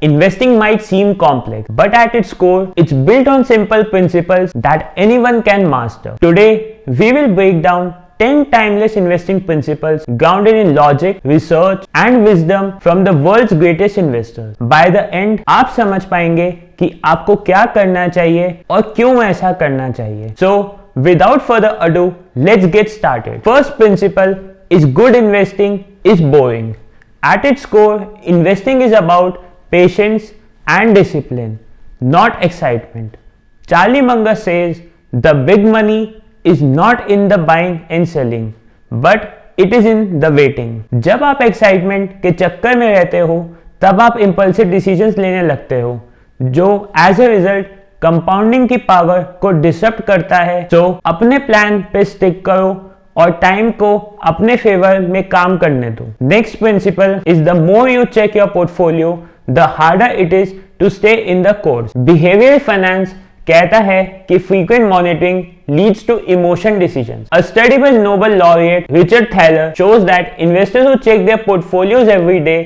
investing might seem complex, but at its core, it's built on simple principles that anyone can master. Today, we will break down 10 timeless investing principles grounded in logic, research and wisdom from the world's greatest investors. By the end, आप समझ पाएंगे कि आपको क्या करना चाहिए और क्यों ऐसा करना चाहिए. So, without further ado, let's get started. First principle is good investing is boring. At its core, investing is about patience and discipline, not excitement. Charlie Munger says, the big money is not in the buying and selling, but it is in the waiting. जब आप excitement के चक्कर में रहते हो तब आप impulsive decisions लेने लगते हो जो एज ए रिजल्ट कंपाउंडिंग की पावर को डिसरप्ट करता है. तो अपने प्लान पे स्टिक करो और टाइम को अपने फेवर में काम करने दो. Next principle is the more you check your portfolio the harder it is to stay in the course. Behaviour finance कहता है कि frequent monitoring leads to emotion decisions. A study by Nobel laureate Richard Thaler shows that investors who check their portfolios every day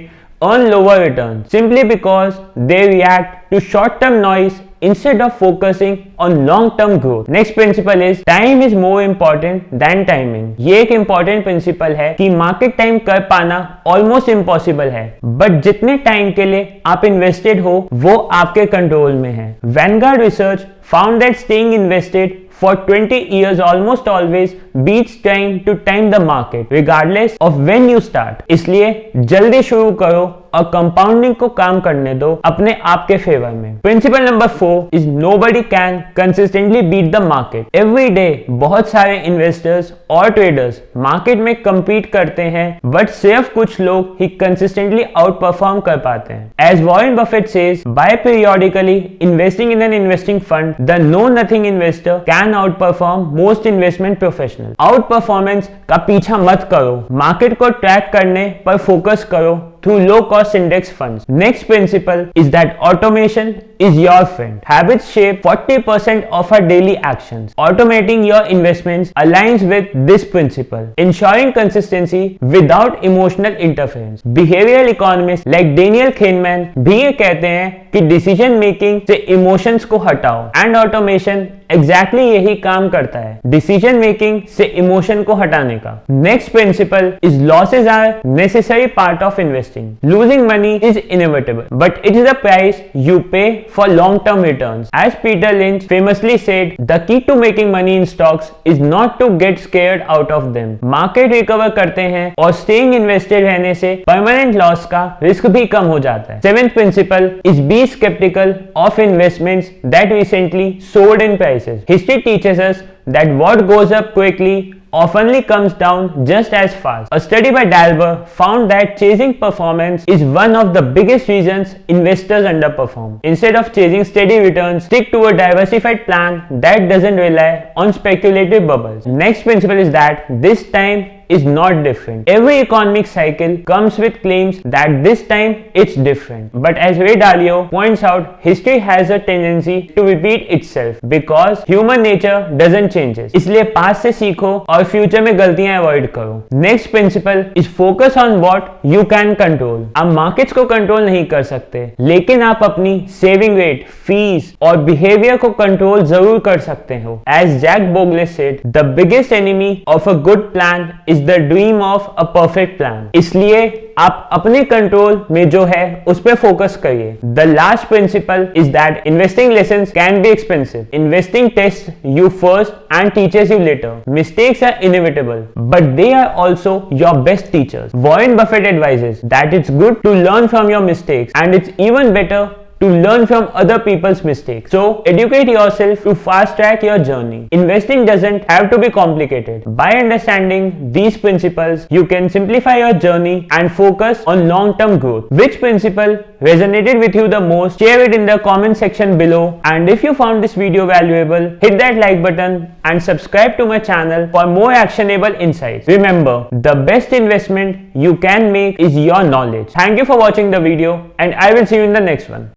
earn lower returns simply because they react to short-term noise instead of focusing on long-term growth. Next principle is time is more important than timing. ये एक important principle है कि market time कर पाना almost impossible है, but जितने time के लिए आप invested हो वो आपके control में है. Vanguard Research found that staying invested for 20 years almost always beats trying to time the market regardless of when you start. इसलिए जल्दी शुरू करो और कंपाउंडिंग को काम करने दो अपने आप के फेवर में. Principle number 4 is nobody can consistently beat the market. Every day बहुत सारे इन्वेस्टर्स और ट्रेडर्स मार्केट में compete करते हैं, बट सिर्फ कुछ लोग ही कंसिस्टेंटली आउट परफॉर्म कर पाते हैं. As Warren Buffett says, by periodically investing in an investing fund, the know nothing investor can out perform most investment professional. Out performance का पीछा मत करो, मार्केट को ट्रैक करने पर फोकस करो through low-cost index funds. Next principle is that automation is your friend. Habits shape 40% of our daily actions. Automating your investments aligns with this principle, ensuring consistency without emotional interference. Behavioral economists like Daniel Kahneman भी ये कहते हैं कि decision making से emotions को हटाओ, and automation exactly यही काम करता है, decision making से emotion को हटाने का. Next principle is losses are necessary part of investing. Losing money is inevitable, but it is the price you pay for long-term returns. As Peter Lynch famously said, the key to making money in stocks is not to get scared out of them. Market recover करते हैं और staying invested रहने से permanent loss का risk भी कम हो जाता है. Seventh principle is be skeptical of investments that recently soared in prices. History teaches us that what goes up quickly oftenly comes down just as fast. A study by Dalber found that chasing performance is one of the biggest reasons investors underperform. Instead of chasing steady returns, stick to a diversified plan that doesn't rely on speculative bubbles. Next principle is that this time is not different. Every economic cycle comes with claims that this time it's different. But as Ray Dalio points out, history has a tendency to repeat itself because human nature doesn't change. इसलिए past से सीखो और future में गलतियां avoid करो. Next principle is focus on what you can control. आप markets को control नहीं कर सकते, लेकिन आप अपनी saving rate, fees और behavior को control जरूर कर सकते हो. As Jack Bogle said, the biggest enemy of a good plan is the dream of a perfect plan. इसलिए आप अपने कंट्रोल में जो है उस पर फोकस करिए. The last principle is that investing lessons can be expensive. Investing tests you first and teaches you later. Mistakes are inevitable, but they are also your best teachers. Warren Buffett advises that it's good to learn from your mistakes, and it's even better to learn from other people's mistakes. So educate yourself to fast track your journey. Investing doesn't have to be complicated. By understanding these principles, you can simplify your journey and focus on long-term growth. Which principle resonated with you the most? Share it in the comment section below. And if you found this video valuable, hit that like button and subscribe to my channel for more actionable insights. Remember, the best investment you can make is your knowledge. Thank you for watching the video, and I will see you in the next one.